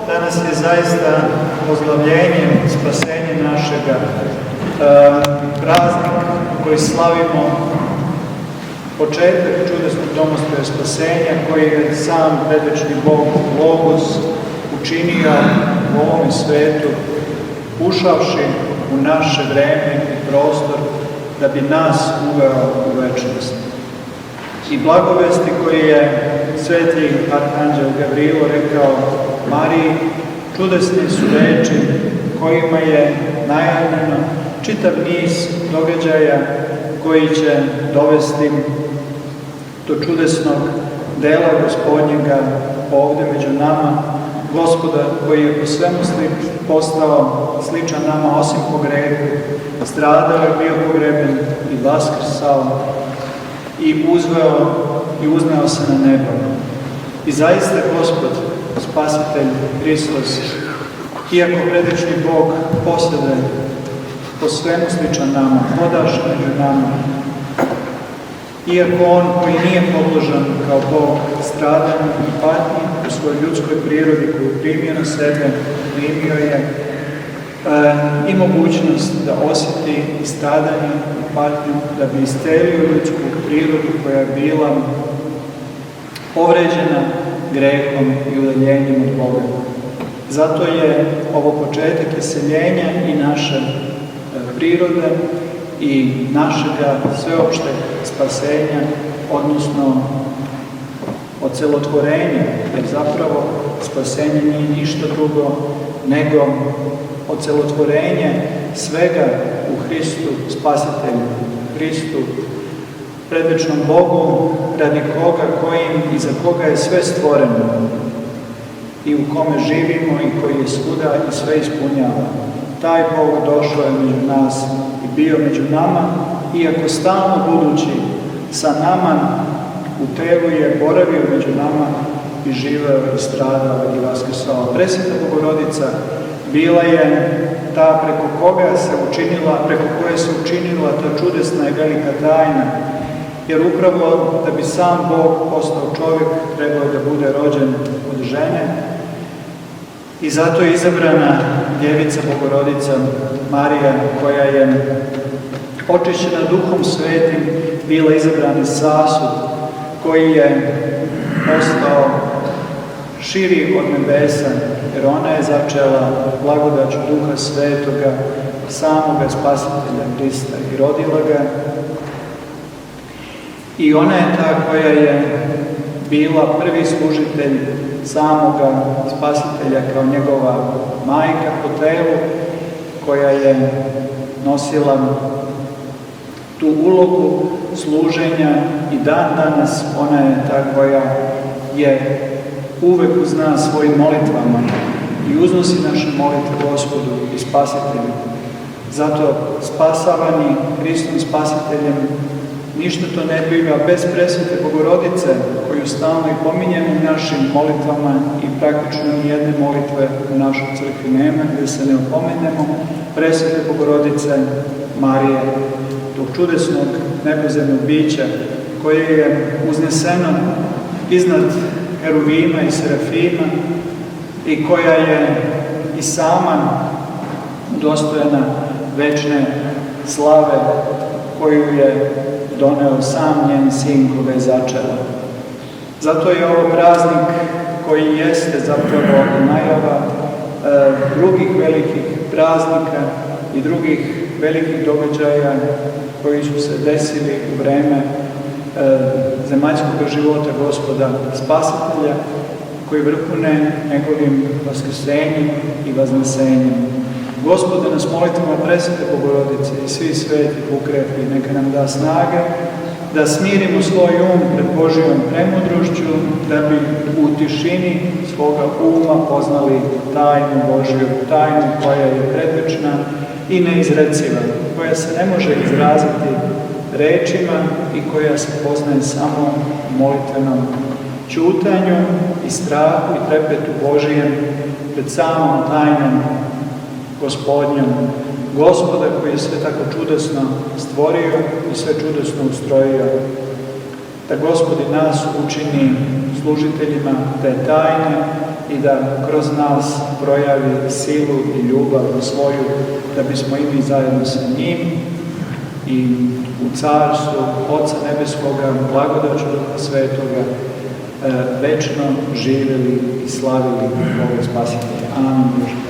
Danas je zaista ozlavljenje, spasenje našega, praznik koji slavimo, početak čudesnog domostroja spasenja koji je sam predvečni Bog Logos učinio u ovom svetu, ušavši u naše vreme i prostor da bi nas uveo u večnost. I blagovesti koji je sveti arhanđel Gavrilo rekao Mariji, čudesne su reči kojima je najavljeno čitav niz događaja koji će dovesti do čudesnog dela Gospodnjega ovdje među nama, Gospoda koji je po svemu postao sličan nama osim po grehu, stradao je, bio pogreben i vaskrsao i uzneo se na nebo. I zaista Gospod, Spasitelj Hristos, iako predvečni Bog posede po svemu sličan nama, hodaš među nama, iako On koji nije podložan kao Bog stradanju i patnji u svojoj ljudskoj prirodi koju primio na sebe, primio je i mogućnost da osjeti i stradanje i patnju, da bi iscelio ljudsku prirodu koja je bila povređena grehom i udaljenjem od Boga. Zato je ovo početak iseljenja i naše prirode i našega sveopšteg spasenja, odnosno ocelotvorenja, jer zapravo spasenje nije ništa drugo nego ocelotvorenje svega u Hristu Spasitelju, Hristu predvečnom Bogu, radi koga, kojim i za koga je sve stvoreno i u kome živimo i koji je svuda i sve ispunjava. Taj Bog došao je među nas i bio među nama, iako stalno budući sa nama u telu je boravio među nama i živeo i stradao i vaskrsao. Presveta Bogorodica bila je ta preko koje se učinila ta čudesna i velika tajna, jer upravo da bi sam Bog postao čovjek trebao da bude rođen od žene i zato je izabrana djevica Bogorodica Marija, koja je očišćena Duhom Svetim, bila izabrani sasud koji je postao širi od nebesa, jer ona je začela blagodaću Duha Svetoga, samoga Spasitelja Hrista i rodila ga. I ona je ta koja je bila prvi služitelj samoga Spasitelja kao njegova majka po telu, koja je nosila tu ulogu služenja i dan danas ona je ta koja je uvek uz nas svojim molitvama i uznosi naše molitve Gospodu i Spasitelju. Zato spasavani Hristom Spasiteljem ništa to ne biva bez presvete Bogorodice, koju stalno i pominjemo u našim molitvama i praktično nijedne molitve u našoj crkvi nema gdje se ne opomenemo presvete Bogorodice Marije, tog čudesnog nebozemnog bića koje je uzneseno iznad heruvima i serafima i koja je i sama dostojna večne slave koju je doneo sam njen sin koga je začela. Zato je ovo praznik koji jeste zapravo najava drugih velikih praznika i drugih velikih događaja koji su se desili u vreme zemaljskog života Gospoda Spasitelja, koji vrhune njegovim vaskrsenjem i vaznesenjem. Gospode, nas molitvama presvete Bogorodice i svi sveti ukrepi, neka nam da snage da smirimo svoj um pred Božijom premudrošću, da bi u tišini svoga uma poznali tajnu Božiju, tajnu koja je predvečna i neizreciva, koja se ne može izraziti rečima i koja se poznaje samo molitvenom ćutanju i strahu i trepetu Božijem pred samom tajnom Gospodnjom, Gospoda koji je sve tako čudesno stvorio i sve čudesno ustrojio. Da Gospodi nas učini služiteljima te tajne i da kroz nas projavi silu i ljubav svoju, da bismo i mi zajedno sa njim i u carstvu Oca Nebeskoga, blagodaću Duha Svetoga, večno živjeli i slavili Boga Spasitelja. Amin.